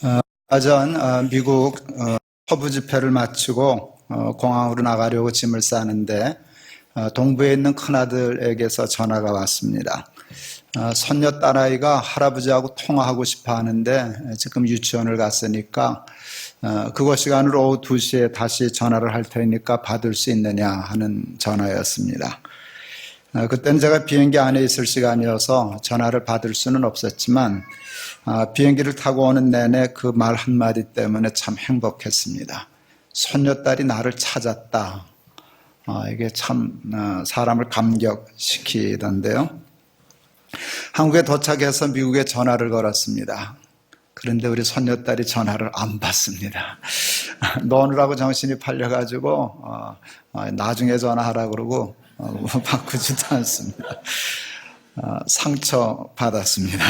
얼마 전 미국 서부 집회를 마치고 공항으로 나가려고 짐을 싸는데 동부에 있는 큰아들에게서 전화가 왔습니다. 손녀 딸아이가 할아버지하고 통화하고 싶어 하는데 지금 유치원을 갔으니까 그거 시간으로 오후 2시에 다시 전화를 할 테니까 받을 수 있느냐 하는 전화였습니다. 그때는 제가 비행기 안에 있을 시간이어서 전화를 받을 수는 없었지만 비행기를 타고 오는 내내 그 말 한마디 때문에 참 행복했습니다. 손녀딸이 나를 찾았다. 이게 참 사람을 감격시키던데요. 한국에 도착해서 미국에 전화를 걸었습니다. 그런데 우리 손녀딸이 전화를 안 받습니다. 노느라고 정신이 팔려가지고 나중에 전화하라 그러고 바꾸지도 않습니다. 상처 받았습니다.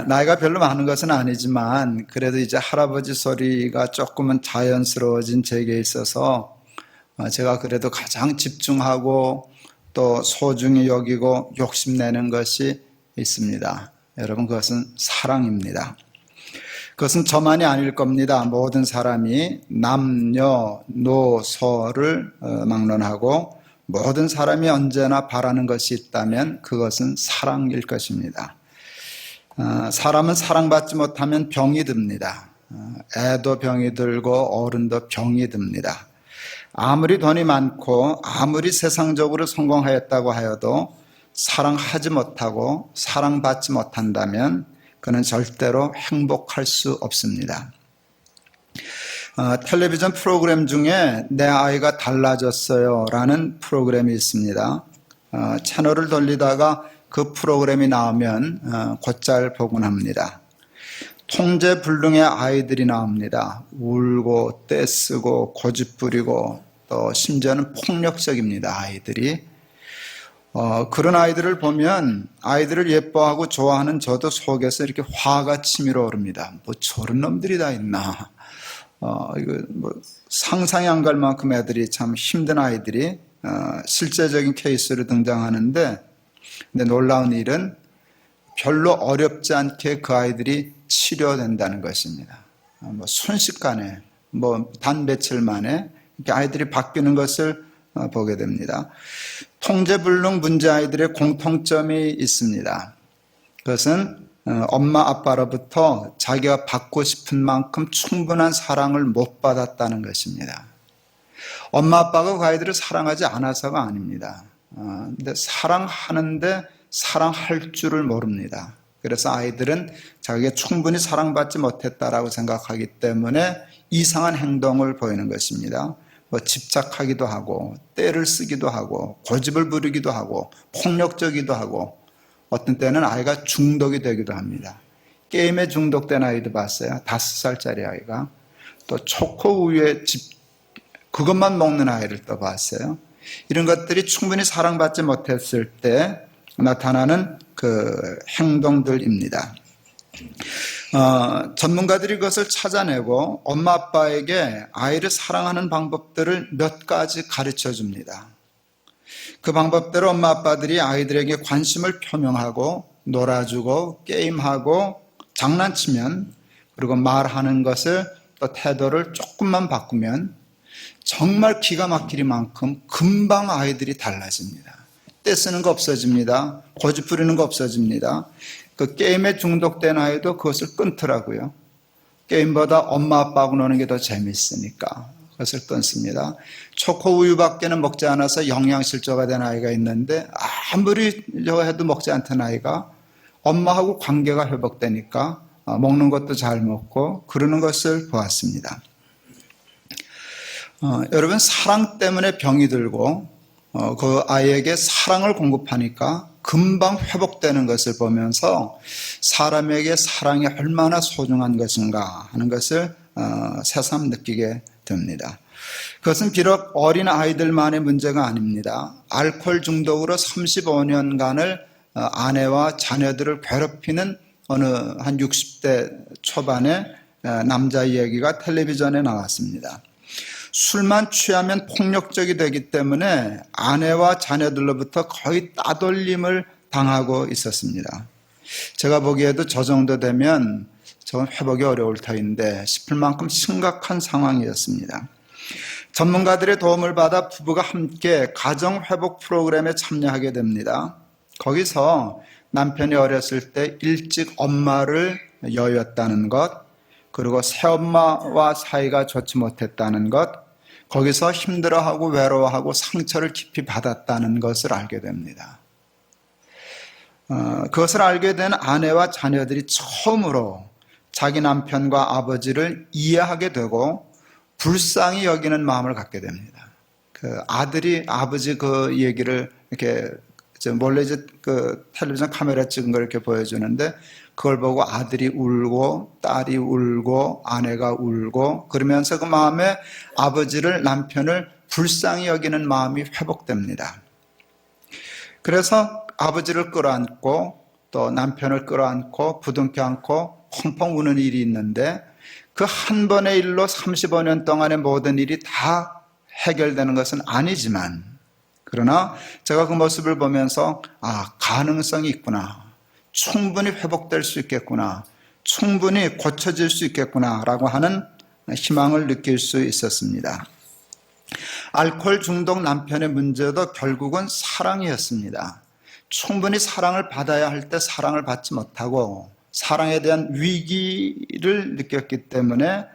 나이가 별로 많은 것은 아니지만 그래도 이제 할아버지 소리가 조금은 자연스러워진 제게 있어서 제가 그래도 가장 집중하고 또 소중히 여기고 욕심내는 것이 있습니다. 여러분, 그것은 사랑입니다. 그것은 저만이 아닐 겁니다. 모든 사람이 남녀노소를 막론하고 모든 사람이 언제나 바라는 것이 있다면 그것은 사랑일 것입니다. 사람은 사랑받지 못하면 병이 듭니다. 애도 병이 들고 어른도 병이 듭니다. 아무리 돈이 많고 아무리 세상적으로 성공하였다고 하여도 사랑하지 못하고 사랑받지 못한다면 그는 절대로 행복할 수 없습니다. 텔레비전 프로그램 중에 내 아이가 달라졌어요 라는 프로그램이 있습니다. 채널을 돌리다가 그 프로그램이 나오면 곧잘 보곤 합니다. 통제불능의 아이들이 나옵니다. 울고 떼쓰고 고집부리고 또 심지어는 폭력적입니다. 아이들이. 그런 아이들을 보면 아이들을 예뻐하고 좋아하는 저도 속에서 이렇게 화가 치밀어 오릅니다. 뭐 저런 놈들이 다 있나. 이거 뭐 상상이 안 갈 만큼 애들이 참 힘든 아이들이 실제적인 케이스로 등장하는데, 근데 놀라운 일은 별로 어렵지 않게 그 아이들이 치료된다는 것입니다. 뭐 순식간에 뭐 단 며칠 만에 이렇게 아이들이 바뀌는 것을 보게 됩니다. 통제불능 문제 아이들의 공통점이 있습니다. 그것은 엄마 아빠로부터 자기가 받고 싶은 만큼 충분한 사랑을 못 받았다는 것입니다. 엄마 아빠가 그 아이들을 사랑하지 않아서가 아닙니다. 근데 사랑하는데 사랑할 줄을 모릅니다. 그래서 아이들은 자기가 충분히 사랑받지 못했다라고 생각하기 때문에 이상한 행동을 보이는 것입니다. 뭐 집착하기도 하고 떼를 쓰기도 하고 고집을 부리기도 하고 폭력적이기도 하고 어떤 때는 아이가 중독이 되기도 합니다. 게임에 중독된 아이도 봤어요. 5살짜리 아이가. 또 초코우유에 그것만 먹는 아이를 또 봤어요. 이런 것들이 충분히 사랑받지 못했을 때 나타나는 그 행동들입니다. 전문가들이 그것을 찾아내고 엄마 아빠에게 아이를 사랑하는 방법들을 몇 가지 가르쳐 줍니다. 그 방법대로 엄마 아빠들이 아이들에게 관심을 표명하고 놀아주고 게임하고 장난치면, 그리고 말하는 것을 또 태도를 조금만 바꾸면 정말 기가 막히리만큼 금방 아이들이 달라집니다. 떼쓰는 거 없어집니다. 고집 부리는 거 없어집니다. 그 게임에 중독된 아이도 그것을 끊더라고요. 게임보다 엄마 아빠하고 노는 게 더 재밌으니까 그것을 끊습니다. 초코우유밖에는 먹지 않아서 영양실조가 된 아이가 있는데 아무리 저거 해도 먹지 않던 아이가 엄마하고 관계가 회복되니까 먹는 것도 잘 먹고 그러는 것을 보았습니다. 여러분, 사랑 때문에 병이 들고 그 아이에게 사랑을 공급하니까 금방 회복되는 것을 보면서 사람에게 사랑이 얼마나 소중한 것인가 하는 것을 새삼 느끼게 됩니다. 그것은 비록 어린 아이들만의 문제가 아닙니다. 알코올 중독으로 35년간을 아내와 자녀들을 괴롭히는 어느 한 60대 초반의 남자 이야기가 텔레비전에 나왔습니다. 술만 취하면 폭력적이 되기 때문에 아내와 자녀들로부터 거의 따돌림을 당하고 있었습니다. 제가 보기에도 저 정도 되면 저건 회복이 어려울 터인데 싶을 만큼 심각한 상황이었습니다. 전문가들의 도움을 받아 부부가 함께 가정회복 프로그램에 참여하게 됩니다. 거기서 남편이 어렸을 때 일찍 엄마를 여였다는 것, 그리고 새엄마와 사이가 좋지 못했다는 것, 거기서 힘들어하고 외로워하고 상처를 깊이 받았다는 것을 알게 됩니다. 그것을 알게 된 아내와 자녀들이 처음으로 자기 남편과 아버지를 이해하게 되고 불쌍히 여기는 마음을 갖게 됩니다. 그 아들이 아버지 그 얘기를 이렇게 몰래 그 텔레비전 카메라 찍은 걸 이렇게 보여주는데 그걸 보고 아들이 울고 딸이 울고 아내가 울고 그러면서 그 마음에 아버지를 남편을 불쌍히 여기는 마음이 회복됩니다. 그래서 아버지를 끌어안고 또 남편을 끌어안고 부둥켜 안고 펑펑 우는 일이 있는데 그 한 번의 일로 35년 동안의 모든 일이 다 해결되는 것은 아니지만 그러나 제가 그 모습을 보면서 가능성이 있구나. 충분히 회복될 수 있겠구나. 충분히 고쳐질 수 있겠구나 라고 하는 희망을 느낄 수 있었습니다. 알코올 중독 남편의 문제도 결국은 사랑이었습니다. 충분히 사랑을 받아야 할 때 사랑을 받지 못하고 사랑에 대한 위기를 느꼈기 때문에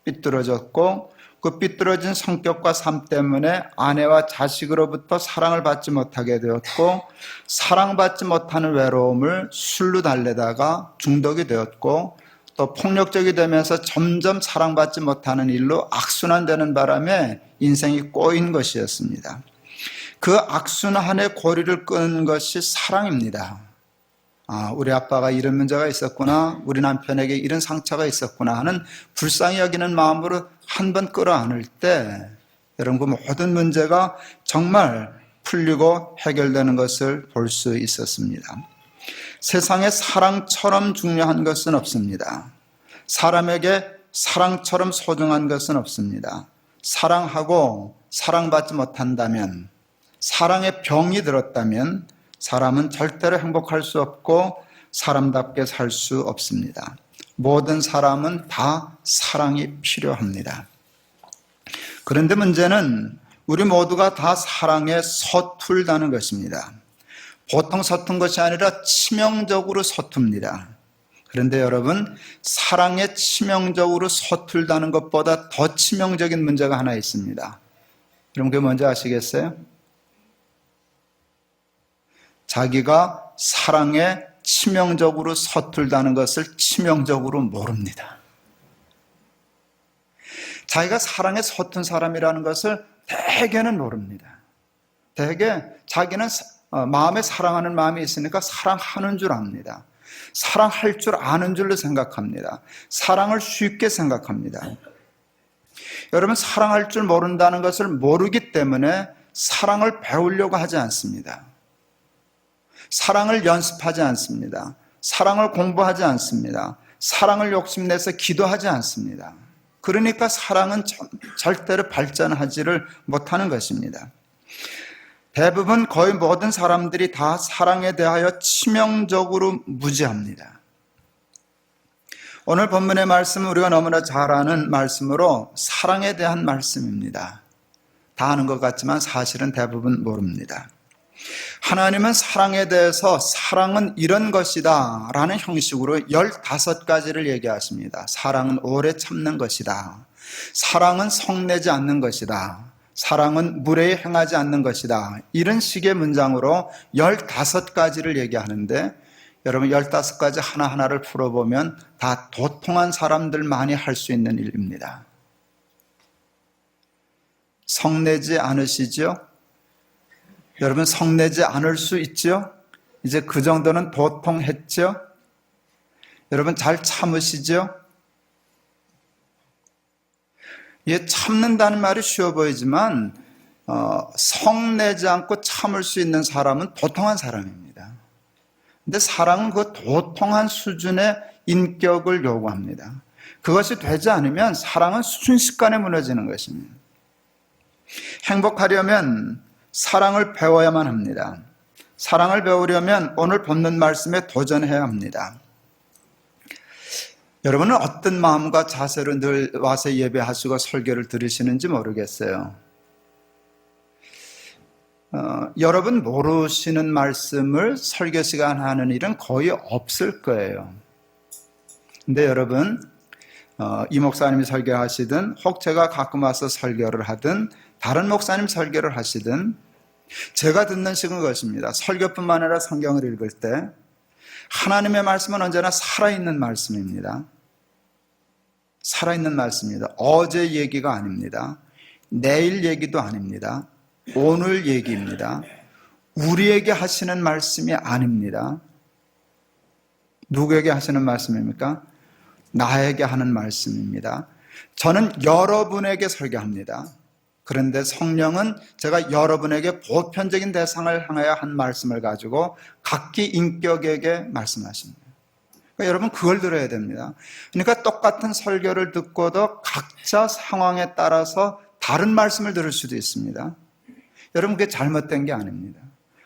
삐뚤어졌고 그 삐뚤어진 성격과 삶 때문에 아내와 자식으로부터 사랑을 받지 못하게 되었고 사랑받지 못하는 외로움을 술로 달래다가 중독이 되었고 또 폭력적이 되면서 점점 사랑받지 못하는 일로 악순환되는 바람에 인생이 꼬인 것이었습니다. 그 악순환의 고리를 끄는 것이 사랑입니다. 우리 아빠가 이런 문제가 있었구나, 우리 남편에게 이런 상처가 있었구나 하는 불쌍히 여기는 마음으로 한 번 끌어안을 때 여러분 그 모든 문제가 정말 풀리고 해결되는 것을 볼 수 있었습니다. 세상에 사랑처럼 중요한 것은 없습니다. 사람에게 사랑처럼 소중한 것은 없습니다. 사랑하고 사랑받지 못한다면, 사랑의 병이 들었다면 사람은 절대로 행복할 수 없고 사람답게 살 수 없습니다. 모든 사람은 다 사랑이 필요합니다. 그런데 문제는 우리 모두가 다 사랑에 서툴다는 것입니다. 보통 서툰 것이 아니라 치명적으로 서툽니다. 그런데 여러분, 사랑에 치명적으로 서툴다는 것보다 더 치명적인 문제가 하나 있습니다. 여러분 그게 뭔지 아시겠어요? 자기가 사랑에 치명적으로 서툴다는 것을 치명적으로 모릅니다. 자기가 사랑에 서툰 사람이라는 것을 대개는 모릅니다. 대개 자기는 마음에 사랑하는 마음이 있으니까 사랑하는 줄 압니다. 사랑할 줄 아는 줄로 생각합니다. 사랑을 쉽게 생각합니다. 여러분, 사랑할 줄 모른다는 것을 모르기 때문에 사랑을 배우려고 하지 않습니다. 사랑을 연습하지 않습니다. 사랑을 공부하지 않습니다. 사랑을 욕심내서 기도하지 않습니다. 그러니까 사랑은 절대로 발전하지를 못하는 것입니다. 대부분 거의 모든 사람들이 다 사랑에 대하여 치명적으로 무지합니다. 오늘 본문의 말씀은 우리가 너무나 잘 아는 말씀으로 사랑에 대한 말씀입니다. 다 아는 것 같지만 사실은 대부분 모릅니다. 하나님은 사랑에 대해서 사랑은 이런 것이다 라는 형식으로 15가지를 얘기하십니다. 사랑은 오래 참는 것이다. 사랑은 성내지 않는 것이다. 사랑은 무례히 행하지 않는 것이다. 이런 식의 문장으로 15가지를 얘기하는데 여러분 15가지 하나하나를 풀어보면 다 도통한 사람들만이 할 수 있는 일입니다. 성내지 않으시죠? 여러분 성내지 않을 수 있죠? 이제 그 정도는 도통했죠? 여러분 잘 참으시죠? 참는다는 말이 쉬워 보이지만 성내지 않고 참을 수 있는 사람은 도통한 사람입니다. 근데 사랑은 그 도통한 수준의 인격을 요구합니다. 그것이 되지 않으면 사랑은 순식간에 무너지는 것입니다. 행복하려면 사랑을 배워야만 합니다. 사랑을 배우려면 오늘 본문 말씀에 도전해야 합니다. 여러분은 어떤 마음과 자세로 늘 와서 예배하시고 설교를 들으시는지 모르겠어요. 여러분 모르시는 말씀을 설교 시간 하는 일은 거의 없을 거예요. 근데 여러분, 이 목사님이 설교하시든 혹 제가 가끔 와서 설교를 하든 다른 목사님 설교를 하시든 제가 듣는 식은 것입니다. 설교뿐만 아니라 성경을 읽을 때 하나님의 말씀은 언제나 살아있는 말씀입니다. 살아있는 말씀입니다. 어제 얘기가 아닙니다. 내일 얘기도 아닙니다. 오늘 얘기입니다. 우리에게 하시는 말씀이 아닙니다. 누구에게 하시는 말씀입니까? 나에게 하는 말씀입니다. 저는 여러분에게 설교합니다. 그런데 성령은 제가 여러분에게 보편적인 대상을 향하여 한 말씀을 가지고 각기 인격에게 말씀하십니다. 그러니까 여러분 그걸 들어야 됩니다. 그러니까 똑같은 설교를 듣고도 각자 상황에 따라서 다른 말씀을 들을 수도 있습니다. 여러분 그게 잘못된 게 아닙니다.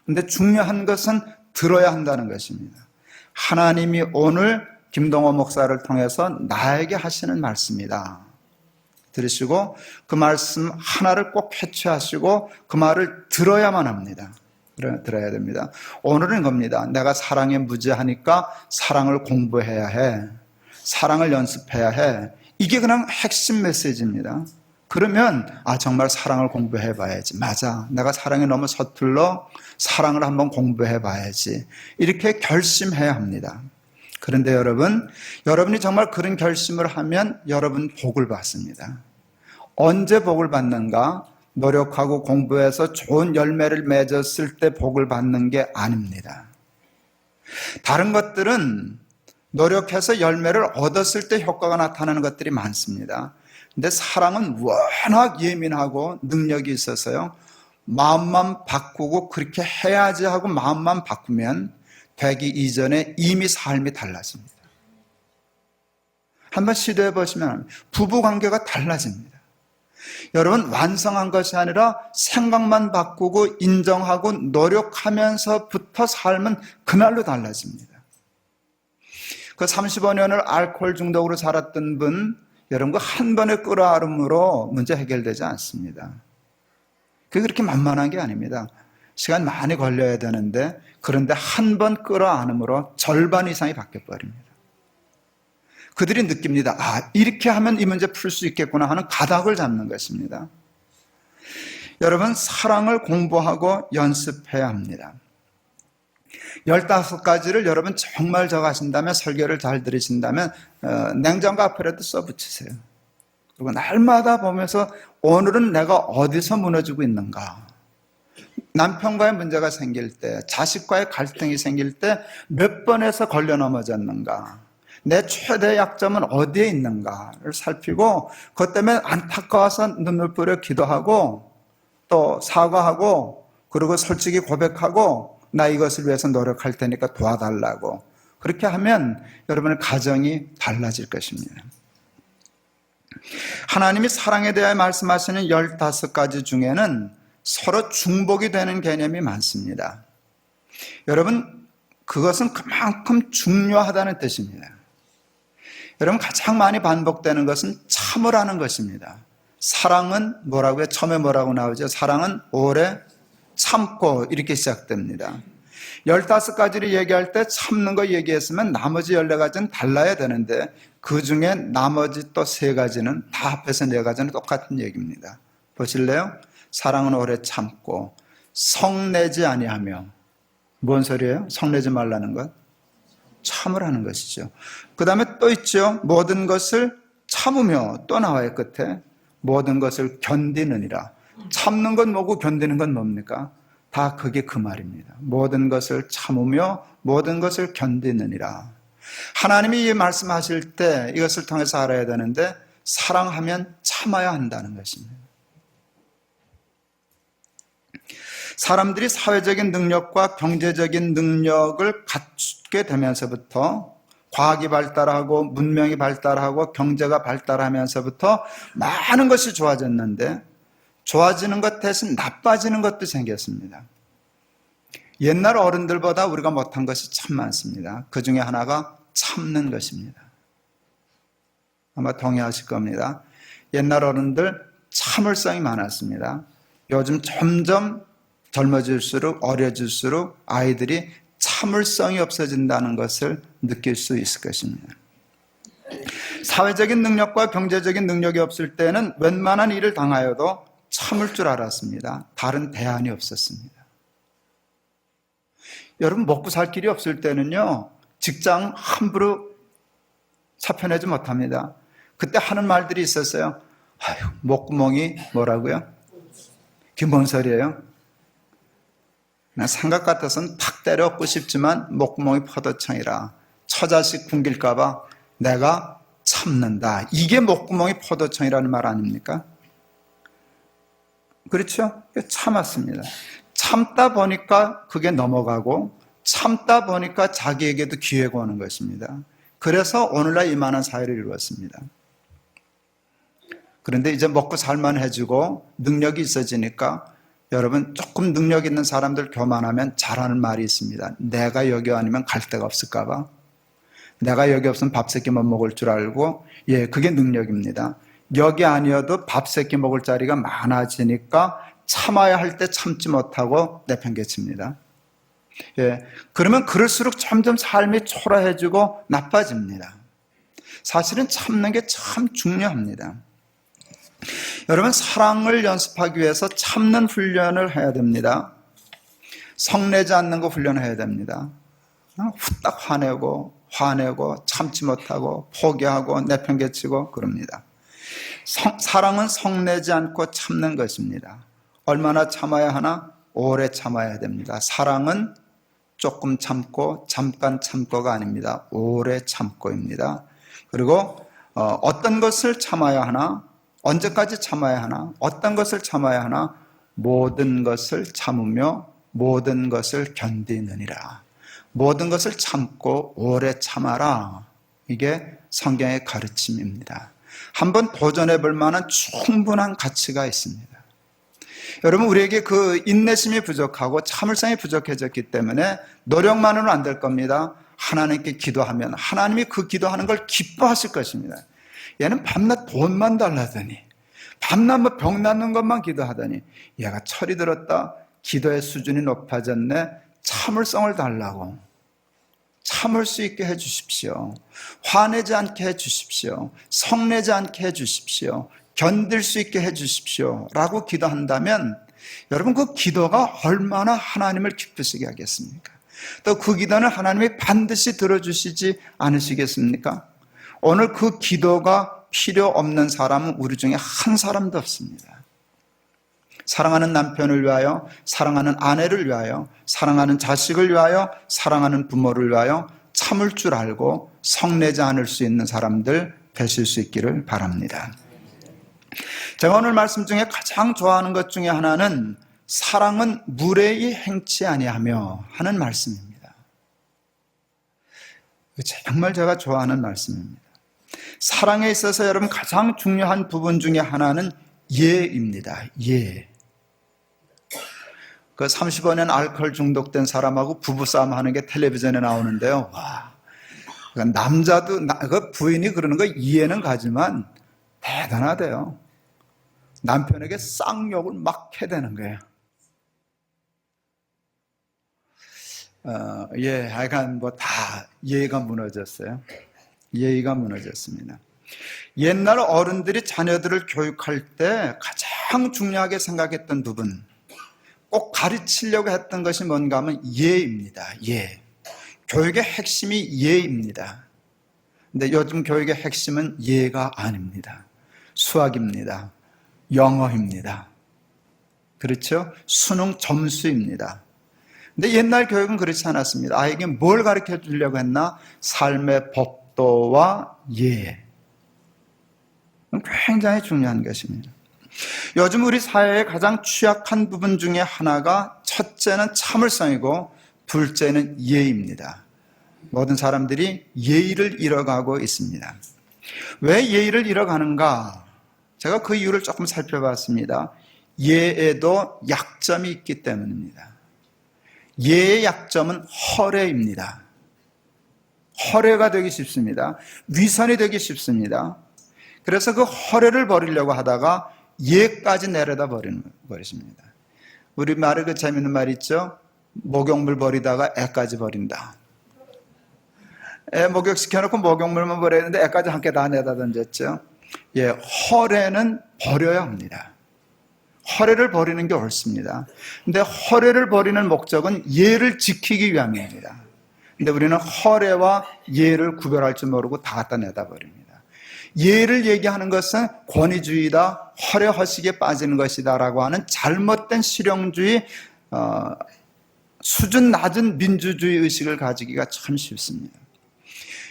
그런데 중요한 것은 들어야 한다는 것입니다. 하나님이 오늘 김동호 목사를 통해서 나에게 하시는 말씀이다. 들으시고 그 말씀 하나를 꼭 캐치하시고 그 말을 들어야만 합니다. 들어야 됩니다. 오늘은 겁니다. 내가 사랑에 무지하니까 사랑을 공부해야 해. 사랑을 연습해야 해. 이게 그냥 핵심 메시지입니다. 그러면 정말 사랑을 공부해 봐야지. 맞아. 내가 사랑에 너무 서툴러. 사랑을 한번 공부해 봐야지. 이렇게 결심해야 합니다. 그런데 여러분이 정말 그런 결심을 하면 여러분 복을 받습니다. 언제 복을 받는가? 노력하고 공부해서 좋은 열매를 맺었을 때 복을 받는 게 아닙니다. 다른 것들은 노력해서 열매를 얻었을 때 효과가 나타나는 것들이 많습니다. 근데 사랑은 워낙 예민하고 능력이 있어서요. 마음만 바꾸고 그렇게 해야지 하고 마음만 바꾸면 되기 이전에 이미 삶이 달라집니다. 한번 시도해 보시면 부부관계가 달라집니다. 여러분 완성한 것이 아니라 생각만 바꾸고 인정하고 노력하면서부터 삶은 그날로 달라집니다. 그 35년을 알코올 중독으로 살았던 분, 여러분 그 한 번의 끌어안음으로 문제 해결되지 않습니다. 그게 그렇게 만만한 게 아닙니다. 시간 많이 걸려야 되는데 그런데 한 번 끌어안음으로 절반 이상이 바뀌어버립니다. 그들이 느낍니다. 이렇게 하면 이 문제 풀 수 있겠구나 하는 가닥을 잡는 것입니다. 여러분 사랑을 공부하고 연습해야 합니다. 15가지를 여러분 정말 적으신다면 설교를 잘 들으신다면 냉장고 앞에라도 써붙이세요. 그리고 날마다 보면서 오늘은 내가 어디서 무너지고 있는가? 남편과의 문제가 생길 때, 자식과의 갈등이 생길 때 몇 번에서 걸려 넘어졌는가? 내 최대 약점은 어디에 있는가를 살피고 그것 때문에 안타까워서 눈물 뿌려 기도하고 또 사과하고 그리고 솔직히 고백하고 나 이것을 위해서 노력할 테니까 도와달라고 그렇게 하면 여러분의 가정이 달라질 것입니다. 하나님이 사랑에 대해 말씀하시는 15가지 중에는 서로 중복이 되는 개념이 많습니다. 여러분 그것은 그만큼 중요하다는 뜻입니다. 여러분 가장 많이 반복되는 것은 참으라는 것입니다. 사랑은 뭐라고요? 처음에 뭐라고 나오죠? 사랑은 오래 참고 이렇게 시작됩니다. 15가지를 얘기할 때 참는 거 얘기했으면 나머지 14가지는 달라야 되는데 그 중에 나머지 또 3가지는 다 합해서 4가지는 똑같은 얘기입니다. 보실래요? 사랑은 오래 참고 성내지 아니하며 뭔 소리예요? 성내지 말라는 것? 참으라는 것이죠. 그 다음에 또 있죠. 모든 것을 참으며 또 나와요. 끝에 모든 것을 견디느니라. 참는 건 뭐고 견디는 건 뭡니까? 다 그게 그 말입니다. 모든 것을 참으며 모든 것을 견디느니라. 하나님이 이 말씀하실 때 이것을 통해서 알아야 되는데 사랑하면 참아야 한다는 것입니다. 사람들이 사회적인 능력과 경제적인 능력을 갖게 되면서부터 과학이 발달하고 문명이 발달하고 경제가 발달하면서부터 많은 것이 좋아졌는데 좋아지는 것 대신 나빠지는 것도 생겼습니다. 옛날 어른들보다 우리가 못한 것이 참 많습니다. 그 중에 하나가 참는 것입니다. 아마 동의하실 겁니다. 옛날 어른들 참을성이 많았습니다. 요즘 점점 젊어질수록 어려질수록 아이들이 참을성이 없어진다는 것을 느낄 수 있을 것입니다. 사회적인 능력과 경제적인 능력이 없을 때는 웬만한 일을 당하여도 참을 줄 알았습니다. 다른 대안이 없었습니다. 여러분, 먹고 살 길이 없을 때는요, 직장 함부로 차편하지 못합니다. 그때 하는 말들이 있었어요. 아유, 목구멍이 뭐라고요? 그게 뭔 소리예요? 난 생각 같아서는 팍 때려엎고 싶지만 목구멍이 포도청이라 처자식 굶길까봐 내가 참는다. 이게 목구멍이 포도청이라는 말 아닙니까? 그렇죠? 참았습니다. 참다 보니까 그게 넘어가고 참다 보니까 자기에게도 기회가 오는 것입니다. 그래서 오늘날 이만한 사회를 이루었습니다. 그런데 이제 먹고 살만해지고 능력이 있어지니까 여러분, 조금 능력 있는 사람들 교만하면 잘하는 말이 있습니다. 내가 여기 아니면 갈 데가 없을까 봐. 내가 여기 없으면 밥 세 끼만 먹을 줄 알고, 예, 그게 능력입니다. 여기 아니어도 밥 세 끼 먹을 자리가 많아지니까 참아야 할 때 참지 못하고 내팽개칩니다. 예, 그러면 그럴수록 점점 삶이 초라해지고 나빠집니다. 사실은 참는 게 참 중요합니다. 여러분, 사랑을 연습하기 위해서 참는 훈련을 해야 됩니다. 성내지 않는 거 훈련해야 됩니다. 후딱 화내고 참지 못하고 포기하고 내팽개치고 그럽니다. 사랑은 성내지 않고 참는 것입니다. 얼마나 참아야 하나? 오래 참아야 됩니다. 사랑은 조금 참고 잠깐 참고가 아닙니다. 오래 참고입니다. 그리고 어떤 것을 참아야 하나? 언제까지 참아야 하나? 어떤 것을 참아야 하나? 모든 것을 참으며 모든 것을 견디느니라. 모든 것을 참고 오래 참아라. 이게 성경의 가르침입니다. 한번 도전해 볼 만한 충분한 가치가 있습니다. 여러분, 우리에게 그 인내심이 부족하고 참을성이 부족해졌기 때문에 노력만으로는 안 될 겁니다. 하나님께 기도하면 하나님이 그 기도하는 걸 기뻐하실 것입니다. 얘는 밤낮 돈만 달라더니, 밤낮 뭐 병 낫는 것만 기도하더니 얘가 철이 들었다. 기도의 수준이 높아졌네. 참을성을 달라고. 참을 수 있게 해 주십시오. 화내지 않게 해 주십시오. 성내지 않게 해 주십시오. 견딜 수 있게 해 주십시오. 라고 기도한다면 여러분, 그 기도가 얼마나 하나님을 기쁘시게 하겠습니까? 또 그 기도는 하나님이 반드시 들어주시지 않으시겠습니까? 오늘 그 기도가 필요 없는 사람은 우리 중에 한 사람도 없습니다. 사랑하는 남편을 위하여, 사랑하는 아내를 위하여, 사랑하는 자식을 위하여, 사랑하는 부모를 위하여 참을 줄 알고 성내지 않을 수 있는 사람들 되실 수 있기를 바랍니다. 제가 오늘 말씀 중에 가장 좋아하는 것 중에 하나는 사랑은 무례히 행치 아니하며 하는 말씀입니다. 정말 제가 좋아하는 말씀입니다. 사랑에 있어서 여러분 가장 중요한 부분 중에 하나는 예입니다. 예. 그 35년 알코올 중독된 사람하고 부부싸움 하는 게 텔레비전에 나오는데요. 와, 남자도, 그 부인이 그러는 거 이해는 가지만 대단하대요. 남편에게 쌍욕을 막 해대는 거예요. 예, 하여간 뭐 다 예의가 무너졌어요. 예의가 무너졌습니다. 옛날 어른들이 자녀들을 교육할 때 가장 중요하게 생각했던 부분, 꼭 가르치려고 했던 것이 뭔가 하면 예입니다. 예. 교육의 핵심이 예입니다. 근데 요즘 교육의 핵심은 예가 아닙니다. 수학입니다. 영어입니다. 그렇죠? 수능 점수입니다. 근데 옛날 교육은 그렇지 않았습니다. 아이에게 뭘 가르쳐 주려고 했나? 삶의 법도와 예. 굉장히 중요한 것입니다. 요즘 우리 사회의 가장 취약한 부분 중에 하나가 첫째는 참을성이고 둘째는 예의입니다. 모든 사람들이 예의를 잃어가고 있습니다. 왜 예의를 잃어가는가? 제가 그 이유를 조금 살펴봤습니다. 예에도 약점이 있기 때문입니다. 예의 약점은 허례입니다. 허례가 되기 쉽습니다. 위선이 되기 쉽습니다. 그래서 그 허례를 버리려고 하다가 예까지 내려다 버리십니다. 우리 말에 그 재밌는 말 있죠? 목욕물 버리다가 애까지 버린다. 애 목욕시켜놓고 목욕물만 버렸는데 애까지 함께 다 내다 던졌죠. 예, 허례는 버려야 합니다. 허례를 버리는 게 옳습니다. 근데 허례를 버리는 목적은 예를 지키기 위함입니다. 근데 우리는 허례와 예를 구별할 줄 모르고 다 갖다 내다 버립니다. 예를 얘기하는 것은 권위주의다, 허례허식에 빠지는 것이다 라고 하는 잘못된 실용주의, 수준 낮은 민주주의 의식을 가지기가 참 쉽습니다.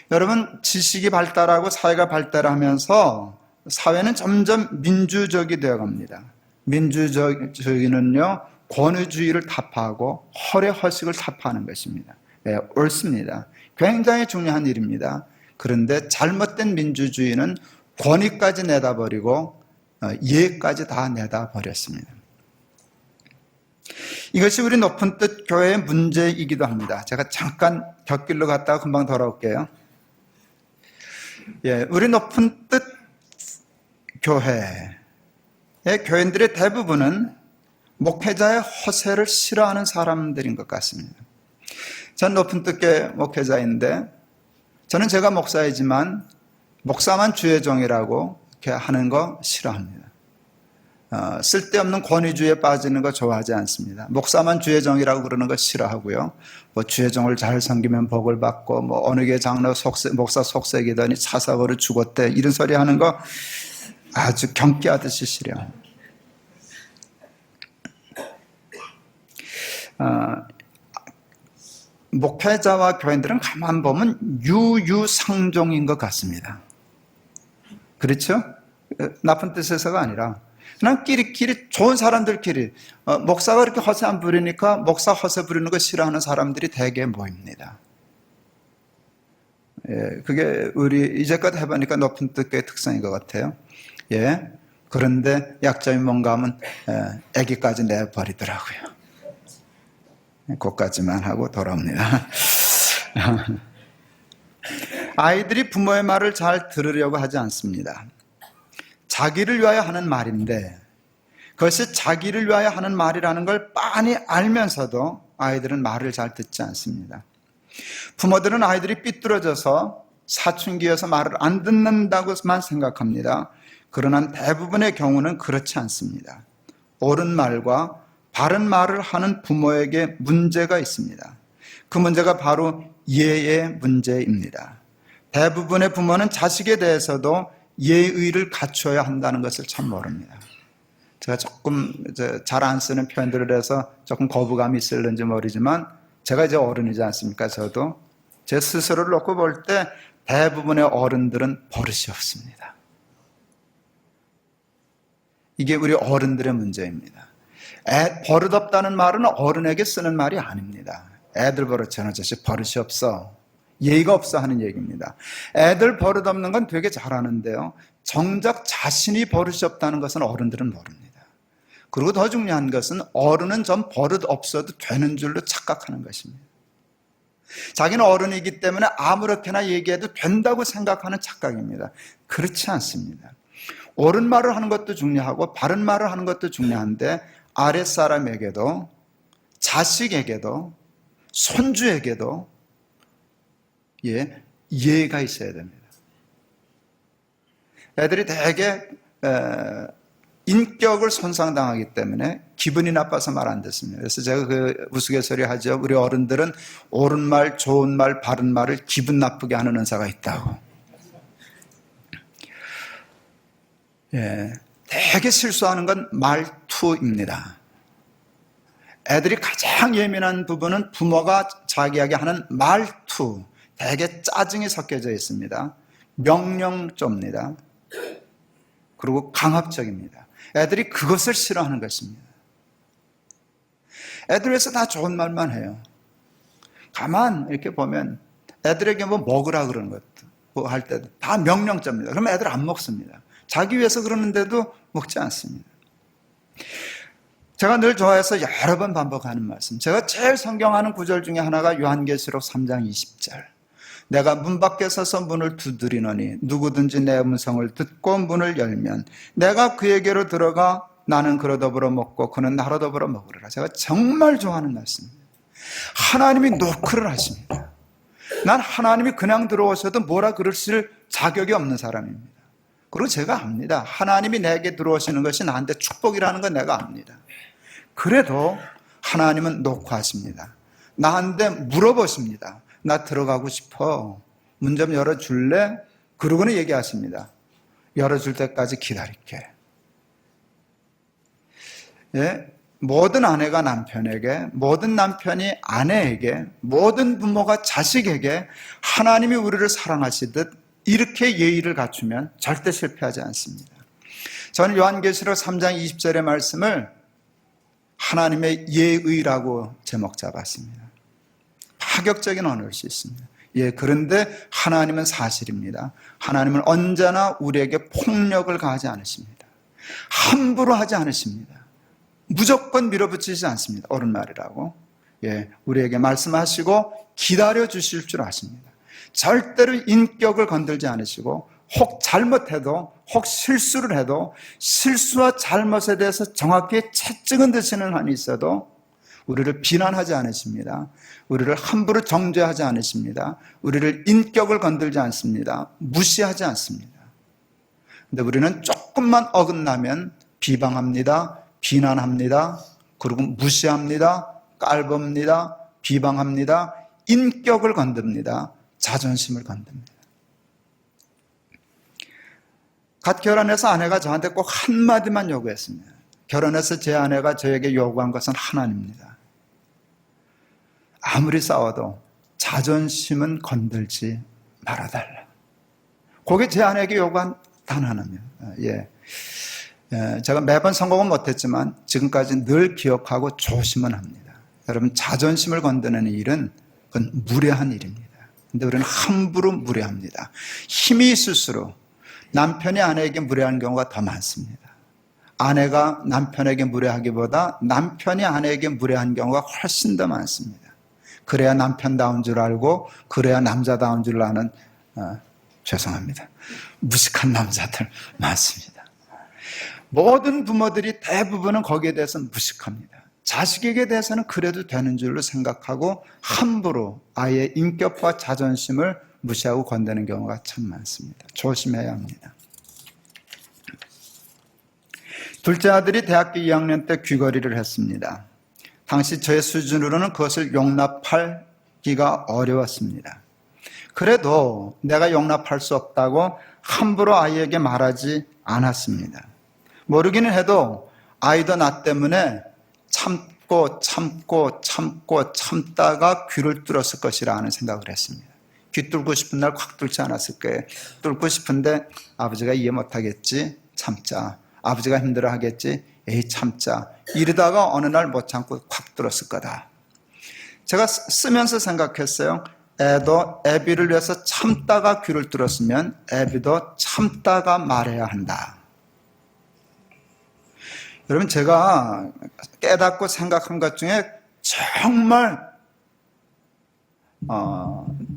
여러분, 지식이 발달하고 사회가 발달하면서 사회는 점점 민주적이 되어갑니다. 민주주의는요, 권위주의를 타파하고 허례허식을 타파하는 것입니다. 네, 옳습니다. 굉장히 중요한 일입니다. 그런데 잘못된 민주주의는 권위까지 내다버리고 예까지 다 내다버렸습니다. 이것이 우리 높은 뜻 교회의 문제이기도 합니다. 제가 잠깐 곁길로 갔다가 금방 돌아올게요. 예, 우리 높은 뜻 교회의 교인들의 대부분은 목회자의 허세를 싫어하는 사람들인 것 같습니다. 전 높은 뜻교회 목회자인데 저는 제가 목사이지만 목사만 주의 종이라고 이렇게 하는 거 싫어합니다. 쓸데없는 권위주의에 빠지는 거 좋아하지 않습니다. 목사만 주의 종이라고 그러는 거 싫어하고요. 뭐 주의 종을 잘 섬기면 복을 받고 뭐 어느 게 장로 목사 속색이더니 차사고로 죽었대 이런 소리 하는 거 아주 경계하듯이 싫어합니다. 목회자와 교인들은 가만 보면 유유상종인 것 같습니다. 그렇죠? 나쁜 뜻에서가 아니라 그냥 끼리끼리 좋은 사람들끼리 목사가 이렇게 허세 안 부리니까 목사 허세 부리는 거 싫어하는 사람들이 대개 모입니다. 예, 그게 우리 이제껏 해보니까 높은 뜻교의 특성인 것 같아요. 예, 그런데 약점이 뭔가 하면 애기까지 내버리더라고요. 그것까지만 하고 돌아옵니다. 아이들이 부모의 말을 잘 들으려고 하지 않습니다. 자기를 위하여 하는 말인데 그것이 자기를 위하여 하는 말이라는 걸 빤히 알면서도 아이들은 말을 잘 듣지 않습니다. 부모들은 아이들이 삐뚤어져서 사춘기여서 말을 안 듣는다고만 생각합니다. 그러나 대부분의 경우는 그렇지 않습니다. 옳은 말과 바른 말을 하는 부모에게 문제가 있습니다. 그 문제가 바로 예의 문제입니다. 대부분의 부모는 자식에 대해서도 예의를 갖춰야 한다는 것을 참 모릅니다. 제가 조금 잘 안 쓰는 표현들을 해서 조금 거부감이 있을는지 모르지만 제가 이제 어른이지 않습니까? 저도 제 스스로를 놓고 볼 때 대부분의 어른들은 버릇이 없습니다. 이게 우리 어른들의 문제입니다. 버릇없다는 말은 어른에게 쓰는 말이 아닙니다. 애들 버릇처럼 저씨 버릇이 없어, 예의가 없어 하는 얘기입니다. 애들 버릇없는 건 되게 잘하는데요, 정작 자신이 버릇이 없다는 것은 어른들은 모릅니다. 그리고 더 중요한 것은 어른은 좀 버릇 없어도 되는 줄로 착각하는 것입니다. 자기는 어른이기 때문에 아무렇게나 얘기해도 된다고 생각하는 착각입니다. 그렇지 않습니다. 옳은 말을 하는 것도 중요하고 바른 말을 하는 것도 중요한데 아랫사람에게도 자식에게도 손주에게도 예의가 있어야 됩니다. 애들이 되게 인격을 손상당하기 때문에 기분이 나빠서 말 안 듣습니다. 그래서 제가 그 우스갯소리 하죠. 우리 어른들은 옳은 말, 좋은 말, 바른 말을 기분 나쁘게 하는 은사가 있다고. 예, 되게 실수하는 건 말투입니다. 애들이 가장 예민한 부분은 부모가 자기에게 하는 말투, 되게 짜증이 섞여져 있습니다. 명령조입니다. 그리고 강압적입니다. 애들이 그것을 싫어하는 것입니다. 애들 위해서 다 좋은 말만 해요. 가만 이렇게 보면 애들에게 뭐 먹으라 그러는 것도 뭐 할 때도 다 명령조입니다. 그러면 애들 안 먹습니다. 자기 위해서 그러는데도 먹지 않습니다. 제가 늘 좋아해서 여러 번 반복하는 말씀. 제가 제일 성경하는 구절 중에 하나가 요한계시록 3장 20절. 내가 문 밖에 서서 문을 두드리노니 누구든지 내 음성을 듣고 문을 열면 내가 그에게로 들어가 나는 그로 더불어 먹고 그는 나로 더불어 먹으리라. 제가 정말 좋아하는 말씀입니다. 하나님이 노크를 하십니다. 난 하나님이 그냥 들어오셔도 뭐라 그러실 자격이 없는 사람입니다. 그리고 제가 압니다. 하나님이 내게 들어오시는 것이 나한테 축복이라는 건 내가 압니다. 그래도 하나님은 노크하십니다. 나한테 물어보십니다. 나 들어가고 싶어. 문 좀 열어줄래? 그러고는 얘기하십니다. 열어줄 때까지 기다릴게. 예? 모든 아내가 남편에게, 모든 남편이 아내에게, 모든 부모가 자식에게 하나님이 우리를 사랑하시듯 이렇게 예의를 갖추면 절대 실패하지 않습니다. 저는 요한계시록 3장 20절의 말씀을 하나님의 예의라고 제목 잡았습니다. 파격적인 언어일 수 있습니다. 예, 그런데 하나님은 사실입니다. 하나님은 언제나 우리에게 폭력을 가하지 않으십니다. 함부로 하지 않으십니다. 무조건 밀어붙이지 않습니다. 옳은 말이라고. 예, 우리에게 말씀하시고 기다려 주실 줄 아십니다. 절대로 인격을 건들지 않으시고 혹 잘못해도 혹 실수를 해도 실수와 잘못에 대해서 정확히 채찍은 드시는 한이 있어도 우리를 비난하지 않으십니다. 우리를 함부로 정죄하지 않으십니다. 우리를 인격을 건들지 않습니다. 무시하지 않습니다. 그런데 우리는 조금만 어긋나면 비방합니다. 비난합니다. 그리고 무시합니다. 깔봅니다. 비방합니다. 인격을 건듭니다. 자존심을 건듭니다. 갓 결혼해서 아내가 저한테 꼭 한마디만 요구했습니다. 결혼해서 제 아내가 저에게 요구한 것은 하나입니다. 아무리 싸워도 자존심은 건들지 말아달라. 그게 제 아내에게 요구한 단 하나입니다. 예. 제가 매번 성공은 못했지만 지금까지 늘 기억하고 조심은 합니다. 여러분, 자존심을 건드는 일은 그건 무례한 일입니다. 근데 우리는 함부로 무례합니다. 힘이 있을수록 남편이 아내에게 무례한 경우가 더 많습니다. 아내가 남편에게 무례하기보다 남편이 아내에게 무례한 경우가 훨씬 더 많습니다. 그래야 남편다운 줄 알고 그래야 남자다운 줄 아는 죄송합니다. 무식한 남자들 많습니다. 모든 부모들이 대부분은 거기에 대해서 무식합니다. 자식에게 대해서는 그래도 되는 줄로 생각하고 함부로 아이의 인격과 자존심을 무시하고 건드는 경우가 참 많습니다. 조심해야 합니다. 둘째 아들이 대학교 2학년 때 귀걸이를 했습니다. 당시 저의 수준으로는 그것을 용납하기가 어려웠습니다. 그래도 내가 용납할 수 없다고 함부로 아이에게 말하지 않았습니다. 모르기는 해도 아이도 나 때문에 참다가 귀를 뚫었을 것이라 하는 생각을 했습니다. 귀 뚫고 싶은 날 콱 뚫지 않았을 거예요. 뚫고 싶은데 아버지가 이해 못하겠지? 참자. 아버지가 힘들어하겠지? 에이 참자. 이러다가 어느 날 못 참고 콱 뚫었을 거다. 제가 쓰면서 생각했어요. 애도 애비를 위해서 참다가 귀를 뚫었으면 애비도 참다가 말해야 한다. 여러분, 제가 깨닫고 생각한 것 중에 정말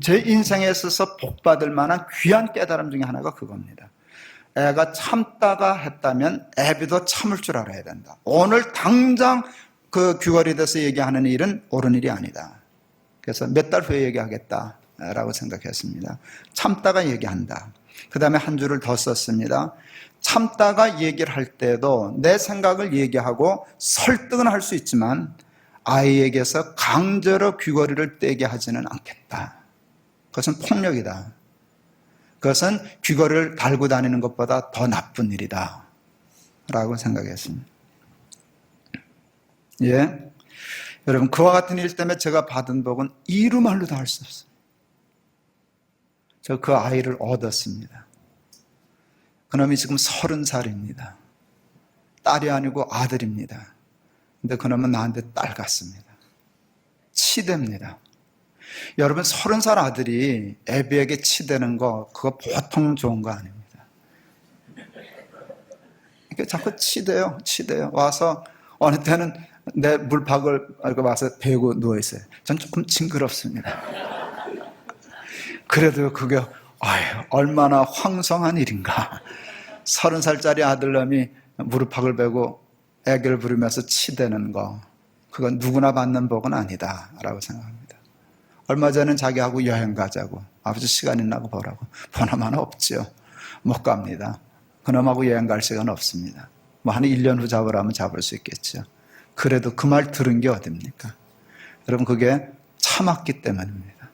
제 인생에 있어서 복받을 만한 귀한 깨달음 중에 하나가 그겁니다. 애가 참다가 했다면 애비도 참을 줄 알아야 된다. 오늘 당장 그 귀걸이 돼서 얘기하는 일은 옳은 일이 아니다. 그래서 몇 달 후에 얘기하겠다라고 생각했습니다. 참다가 얘기한다. 그 다음에 한 줄을 더 썼습니다. 참다가 얘기를 할 때도 내 생각을 얘기하고 설득은 할 수 있지만 아이에게서 강제로 귀걸이를 떼게 하지는 않겠다. 그것은 폭력이다. 그것은 귀걸이를 달고 다니는 것보다 더 나쁜 일이다 라고 생각했습니다. 예, 여러분, 그와 같은 일 때문에 제가 받은 복은 이루말로 다 할 수 없어요. 저 그 아이를 얻었습니다. 그놈이 지금 30살입니다. 딸이 아니고 아들입니다. 근데 그놈은 나한테 딸 같습니다. 치대입니다. 여러분, 30살 아들이 애비에게 치대는 거 그거 보통 좋은 거 아닙니다. 이렇게 자꾸 치대요. 와서 어느 때는 내 물팍을 와서 베고 누워있어요. 전 조금 징그럽습니다. 그래도 그게 얼마나 황송한 일인가. 30살짜리 아들놈이 무릎팍을 베고 애교를 부르면서 치대는 거, 그건 누구나 받는 복은 아니다 라고 생각합니다. 얼마 전엔 자기하고 여행 가자고, 아버지 시간 있나고 보라고. 보나마나 없죠. 못 갑니다. 그놈하고 여행 갈 시간 없습니다. 한 1년 후 잡으라면 잡을 수 있겠죠. 그래도 그 말 들은 게 어딥니까? 여러분, 그게 참았기 때문입니다.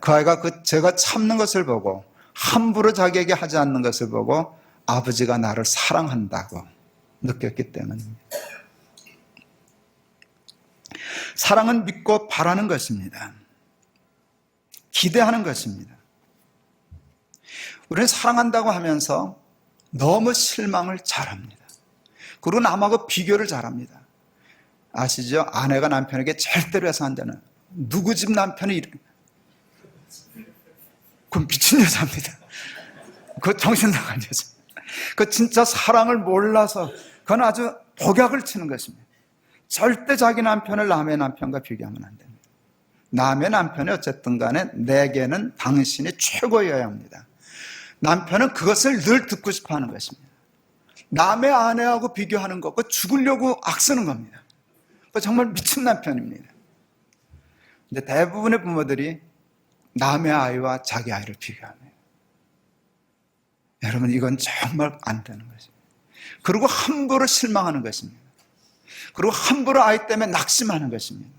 그 아이가 제가 참는 것을 보고, 함부로 자기에게 하지 않는 것을 보고 아버지가 나를 사랑한다고 느꼈기 때문입니다. 사랑은 믿고 바라는 것입니다. 기대하는 것입니다. 우리는 사랑한다고 하면서 너무 실망을 잘합니다. 그리고 남하고 비교를 잘합니다. 아시죠? 아내가 남편에게 절대로 해서 안 되는, 누구 집 남편이 그건 미친 여자입니다. 그거 정신 나간 여자. 그 진짜 사랑을 몰라서 그건 아주 독약을 치는 것입니다. 절대 자기 남편을 남의 남편과 비교하면 안 됩니다. 남의 남편이 어쨌든 간에 내게는 당신이 최고여야 합니다. 남편은 그것을 늘 듣고 싶어 하는 것입니다. 남의 아내하고 비교하는 거, 그거 죽으려고 악쓰는 겁니다. 그거 정말 미친 남편입니다. 근데 대부분의 부모들이 남의 아이와 자기 아이를 비교합니다. 여러분, 이건 정말 안 되는 것입니다. 그리고 함부로 실망하는 것입니다. 그리고 함부로 아이 때문에 낙심하는 것입니다.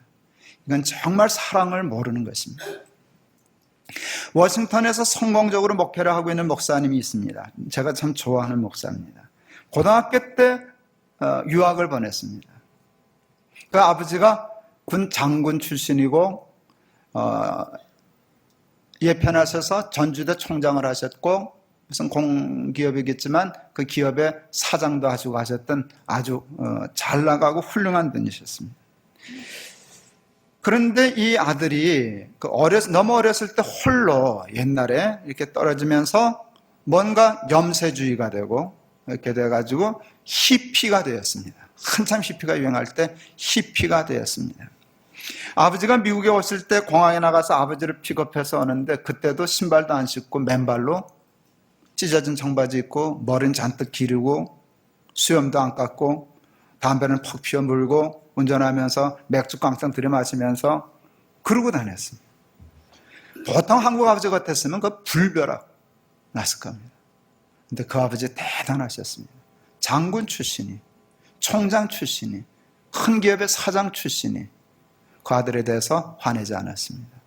이건 정말 사랑을 모르는 것입니다. 워싱턴에서 성공적으로 목회를 하고 있는 목사님이 있습니다. 제가 참 좋아하는 목사입니다. 고등학교 때 유학을 보냈습니다. 그 아버지가 군 장군 출신이고 예편하셔서 전주대 총장을 하셨고, 무슨 공기업이겠지만 그 기업의 사장도 하시고 하셨던 아주 잘 나가고 훌륭한 분이셨습니다. 그런데 이 아들이 너무 어렸을 때 홀로 옛날에 이렇게 떨어지면서 뭔가 염세주의가 되고 이렇게 돼가지고 히피가 되었습니다. 한참 히피가 유행할 때 히피가 되었습니다. 아버지가 미국에 왔을 때 공항에 나가서 아버지를 픽업해서 오는데, 그때도 신발도 안 신고 맨발로 찢어진 청바지 입고 머리는 잔뜩 기르고 수염도 안 깎고 담배는 퍽 피워 물고 운전하면서 맥주 깡통 들이마시면서 그러고 다녔습니다. 보통 한국 아버지 같았으면 그 불벼락 났을 겁니다. 근데 그 아버지 대단하셨습니다. 장군 출신이, 총장 출신이, 큰 기업의 사장 출신이 그 아들에 대해서 화내지 않았습니다.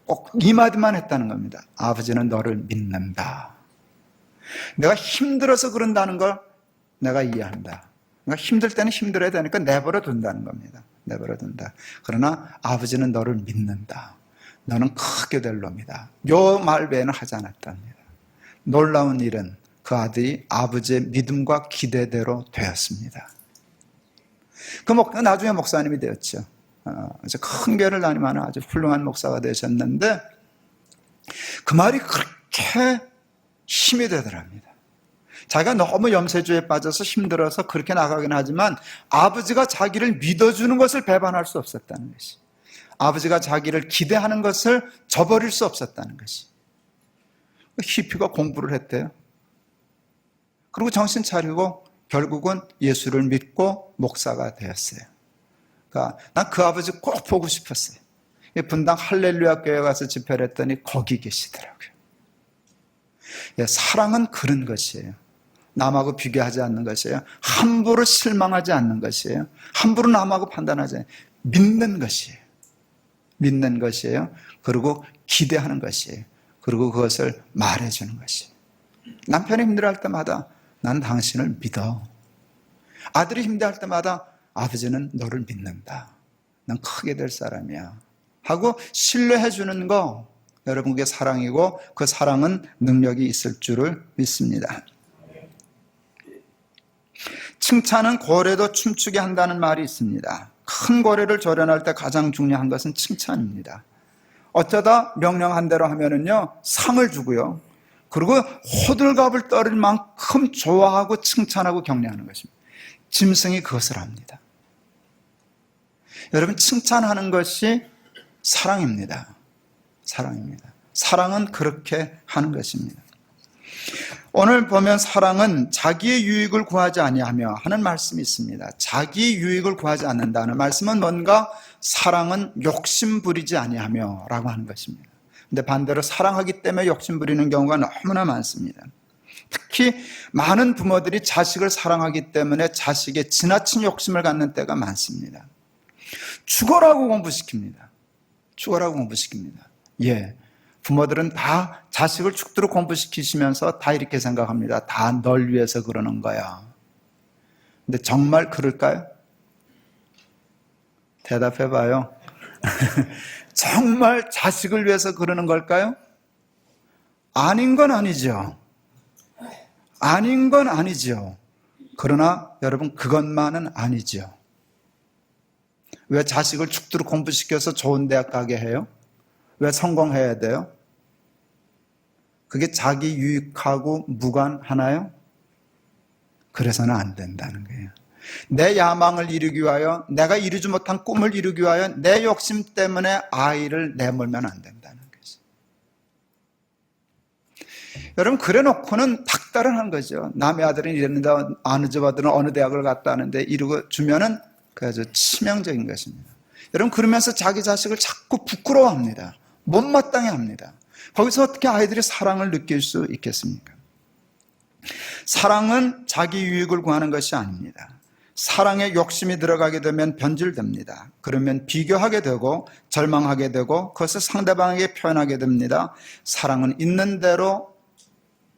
꼭 이 마디만 했다는 겁니다. 아버지는 너를 믿는다. 내가 힘들어서 그런다는 걸 내가 이해한다. 그러니까 힘들 때는 힘들어야 되니까 내버려 둔다는 겁니다. 내버려 둔다. 그러나 아버지는 너를 믿는다. 너는 크게 될 놈이다. 요 말 외에는 하지 않았답니다. 놀라운 일은 그 아들이 아버지의 믿음과 기대대로 되었습니다. 나중에 목사님이 되었죠. 아주 큰 교회를 다니면 아주 훌륭한 목사가 되셨는데, 그 말이 그렇게 힘이 되더랍니다. 자기가 너무 염세주의에 빠져서 힘들어서 그렇게 나가긴 하지만 아버지가 자기를 믿어주는 것을 배반할 수 없었다는 것이, 아버지가 자기를 기대하는 것을 저버릴 수 없었다는 것이. 히피가 공부를 했대요. 그리고 정신 차리고 결국은 예수를 믿고 목사가 되었어요. 그러니까 난 그 아버지 꼭 보고 싶었어요. 분당 할렐루야 교회 가서 집회를 했더니 거기 계시더라고요. 사랑은 그런 것이에요. 남하고 비교하지 않는 것이에요. 함부로 실망하지 않는 것이에요. 함부로 남하고 판단하지 않는, 믿는 것이에요. 믿는 것이에요. 그리고 기대하는 것이에요. 그리고 그것을 말해주는 것이에요. 남편이 힘들어할 때마다 난 당신을 믿어. 아들이 힘들어할 때마다 아버지는 너를 믿는다. 난 크게 될 사람이야. 하고 신뢰해 주는 거, 여러분, 그게 사랑이고 그 사랑은 능력이 있을 줄을 믿습니다. 칭찬은 고래도 춤추게 한다는 말이 있습니다. 큰 고래를 조련할 때 가장 중요한 것은 칭찬입니다. 어쩌다 명령한 대로 하면은요, 상을 주고요. 그리고 호들갑을 떨을 만큼 좋아하고 칭찬하고 격려하는 것입니다. 짐승이 그것을 합니다. 여러분, 칭찬하는 것이 사랑입니다. 사랑입니다. 사랑은 그렇게 하는 것입니다. 오늘 보면 사랑은 자기의 유익을 구하지 아니하며 하는 말씀이 있습니다. 자기 유익을 구하지 않는다는 말씀은 뭔가 사랑은 욕심 부리지 아니하며 라고 하는 것입니다. 근데 반대로 사랑하기 때문에 욕심 부리는 경우가 너무나 많습니다. 특히 많은 부모들이 자식을 사랑하기 때문에 자식의 지나친 욕심을 갖는 때가 많습니다. 죽어라고 공부시킵니다. 죽어라고 공부시킵니다. 예. 부모들은 다 자식을 죽도록 공부시키시면서 다 이렇게 생각합니다. 다 널 위해서 그러는 거야. 근데 정말 그럴까요? 대답해봐요. 정말 자식을 위해서 그러는 걸까요? 아닌 건 아니죠. 아닌 건 아니죠. 그러나 여러분, 그것만은 아니죠. 왜 자식을 죽도록 공부시켜서 좋은 대학 가게 해요? 왜 성공해야 돼요? 그게 자기 유익하고 무관하나요? 그래서는 안 된다는 거예요. 내 야망을 이루기 위하여, 내가 이루지 못한 꿈을 이루기 위하여 내 욕심 때문에 아이를 내몰면 안 된다는 거죠. 여러분, 그래 놓고는 닥달을 한 거죠. 남의 아들은 이랬는데 어느 집 아들은 어느 대학을 갔다 하는데 이루고 주면은 그 아주 치명적인 것입니다. 여러분, 그러면서 자기 자식을 자꾸 부끄러워합니다. 못마땅해 합니다. 거기서 어떻게 아이들이 사랑을 느낄 수 있겠습니까? 사랑은 자기 유익을 구하는 것이 아닙니다. 사랑에 욕심이 들어가게 되면 변질됩니다. 그러면 비교하게 되고 절망하게 되고 그것을 상대방에게 표현하게 됩니다. 사랑은 있는 대로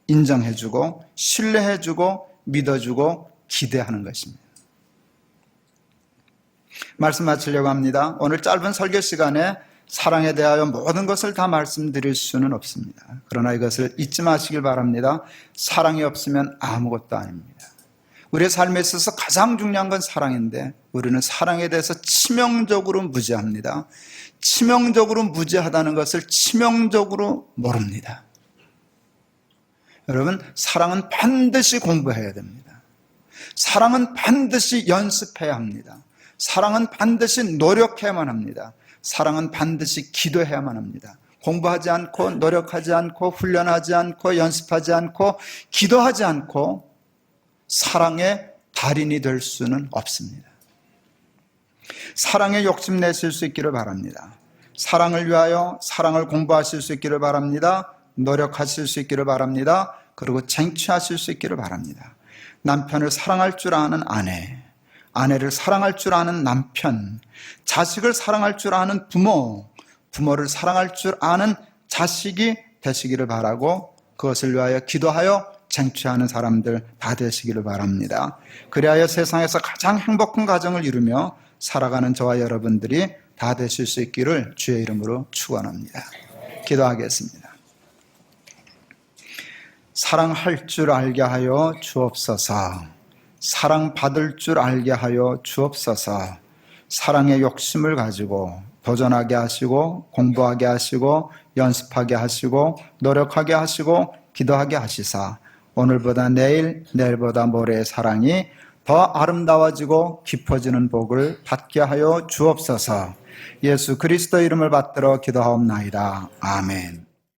인정해주고 신뢰해주고 믿어주고 기대하는 것입니다. 말씀 마치려고 합니다. 오늘 짧은 설교 시간에 사랑에 대하여 모든 것을 다 말씀드릴 수는 없습니다. 그러나 이것을 잊지 마시길 바랍니다. 사랑이 없으면 아무것도 아닙니다. 우리의 삶에 있어서 가장 중요한 건 사랑인데 우리는 사랑에 대해서 치명적으로 무지합니다. 치명적으로 무지하다는 것을 치명적으로 모릅니다. 여러분, 사랑은 반드시 공부해야 됩니다. 사랑은 반드시 연습해야 합니다. 사랑은 반드시 노력해야만 합니다. 사랑은 반드시 기도해야만 합니다. 공부하지 않고 노력하지 않고 훈련하지 않고 연습하지 않고 기도하지 않고 사랑의 달인이 될 수는 없습니다. 사랑에 욕심내실 수 있기를 바랍니다. 사랑을 위하여 사랑을 공부하실 수 있기를 바랍니다. 노력하실 수 있기를 바랍니다. 그리고 쟁취하실 수 있기를 바랍니다. 남편을 사랑할 줄 아는 아내, 아내를 사랑할 줄 아는 남편, 자식을 사랑할 줄 아는 부모, 부모를 사랑할 줄 아는 자식이 되시기를 바라고 그것을 위하여 기도하여 쟁취하는 사람들 다 되시기를 바랍니다. 그리하여 세상에서 가장 행복한 가정을 이루며 살아가는 저와 여러분들이 다 되실 수 있기를 주의 이름으로 축원합니다. 기도하겠습니다. 사랑할 줄 알게 하여 주옵소서. 사랑받을 줄 알게 하여 주옵소서. 사랑의 욕심을 가지고 도전하게 하시고 공부하게 하시고 연습하게 하시고 노력하게 하시고 기도하게 하시사 오늘보다 내일, 내일보다 모레의 사랑이 더 아름다워지고 깊어지는 복을 받게 하여 주옵소서. 예수 그리스도 이름을 받들어 기도하옵나이다. 아멘.